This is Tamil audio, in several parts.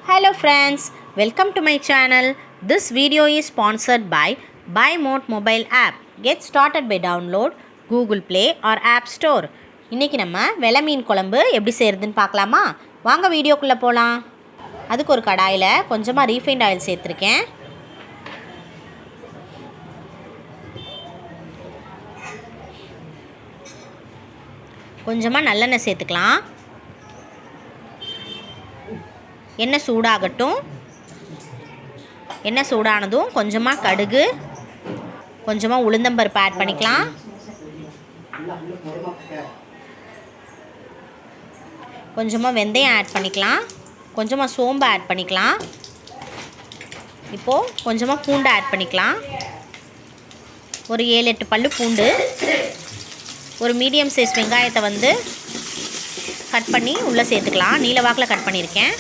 Hello friends, welcome to my channel. This video is sponsored by Buy Mode mobile app. Get started by download Google Play or App Store. இன்னைக்கு நம்ம வெலை மீன் குழம்பு எப்படி செய்யறதுன்னு பார்க்கலாமா? வாங்க வீடியோக்குள்ள போலாம். அதுக்கு ஒரு கடாயில கொஞ்சமா ரீஃபைண்ட் ஆயில் சேர்த்திருக்கேன். கொஞ்சமா நல்லெண்ணெய் சேர்த்துக்கலாம். எண்ணெய் சூடாகட்டும். எண்ணெய் சூடானதும் கொஞ்சமாக கடுகு, கொஞ்சமாக உளுந்தம்பருப்பு ஆட் பண்ணிக்கலாம். கொஞ்சமாக வெந்தயம் ஆட் பண்ணிக்கலாம். கொஞ்சமாக சோம்பு ஆட் பண்ணிக்கலாம். இப்போது கொஞ்சமாக பூண்டு ஆட் பண்ணிக்கலாம். ஒரு 7-8 பல்லு பூண்டு, ஒரு மீடியம் சைஸ் வெங்காயத்தை வந்து கட் பண்ணி உள்ளே சேர்த்துக்கலாம். நீல வாக்கில் கட் பண்ணியிருக்கேன்.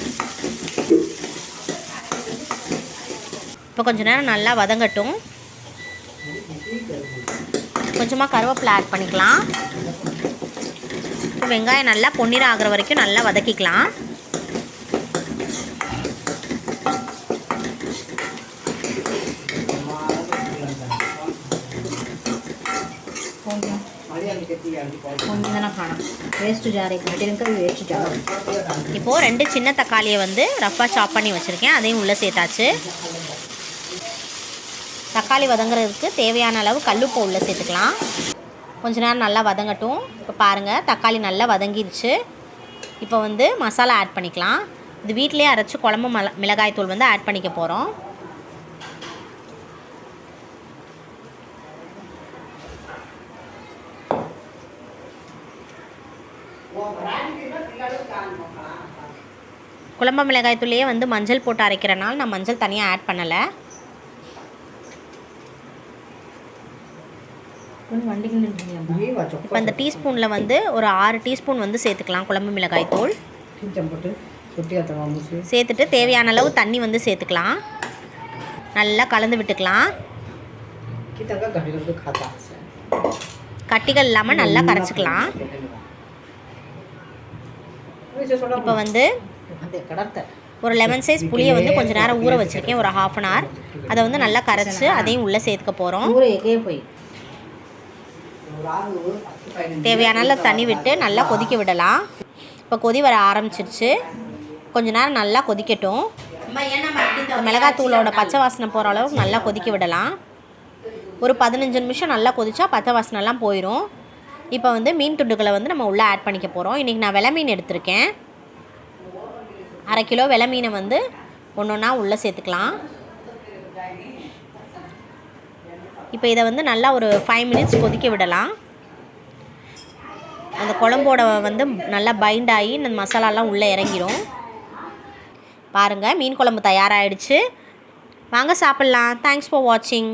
இப்போ கொஞ்ச நேரம் நல்லா வதங்கட்டும். கொஞ்சமாக கருவேப்பிலை ஆட் பண்ணிக்கலாம். இப்போ வெங்காயம் நல்லா பொன்னிறம் ஆகிற வரைக்கும் நல்லா வதக்கிக்கலாம். இப்போது 2 சின்ன தக்காளியை வந்து ரஃப்பாக சாப் பண்ணி வச்சுருக்கேன். அதையும் உள்ளே சேர்த்தாச்சு. தக்காளி வதங்குறதுக்கு தேவையான அளவு கல்லுப்பை உள்ளே சேர்த்துக்கலாம். கொஞ்ச நேரம் நல்லா வதங்கட்டும். இப்போ பாருங்கள், தக்காளி நல்லா வதங்கிருச்சு. இப்போ வந்து மசாலா ஆட் பண்ணிக்கலாம். இது வீட்டிலே அரைச்சி குழம்பு மிளகாய் தூள் வந்து ஆட் பண்ணிக்க போகிறோம். குழம்பு மிளகாய் தூளையே வந்து மஞ்சள் போட்டு அரைக்கிறனால நான் மஞ்சள் தனியாக ஆட் பண்ணலை. இப்போ இந்த டீஸ்பூனில் வந்து ஒரு 6 டீஸ்பூன் வந்து சேர்த்துக்கலாம் குழம்பு மிளகாய் தூள். சேர்த்துட்டு தேவையான அளவு தண்ணி வந்து சேர்த்துக்கலாம். நல்லா கலந்து விட்டுக்கலாம். கட்டிகள் இல்லாமல் நல்லா கரைச்சிக்கலாம். இப்போ வந்து ஒரு லெமன் சைஸ் புளியை வந்து கொஞ்சம் நேரம் ஊற வச்சுருக்கேன், ஒரு 1/2 hour. அதை வந்து நல்லா கரைச்சி அதையும் உள்ளே சேர்த்துக்க போகிறோம். தேவையான அளவு தண்ணி விட்டு நல்லா கொதிக்க விடலாம். இப்போ கொதி வர ஆரம்பிச்சிருச்சு. கொஞ்ச நேரம் நல்லா கொதிக்கட்டும். மிளகாத்தூளோட பச்சை வாசனை போகிற அளவுக்கு நல்லா கொதிக்க விடலாம். ஒரு 15 நிமிஷம் நல்லா கொதிச்சா பச்சை வாசனைலாம் போயிடும். இப்போ வந்து மீன் துண்டுகளை வந்து நம்ம உள்ளே ஆட் பண்ணிக்க போகிறோம். இன்றைக்கி நான் வெலை மீன் எடுத்திருக்கேன். 1/2 கிலோ வெலை மீனை வந்து ஒன்றா உள்ளே சேர்த்துக்கலாம். இப்போ இதை வந்து நல்லா ஒரு 5 minutes கொதிக்க விடலாம். அந்த குழம்போட வந்து நல்லா பைண்ட் ஆகி இந்த மசாலாலாம் உள்ளே இறங்கிடும். பாருங்கள், மீன் குழம்பு தயாராகிடுச்சு. வாங்க சாப்பிட்லாம். தேங்க்ஸ் ஃபார் வாட்சிங்.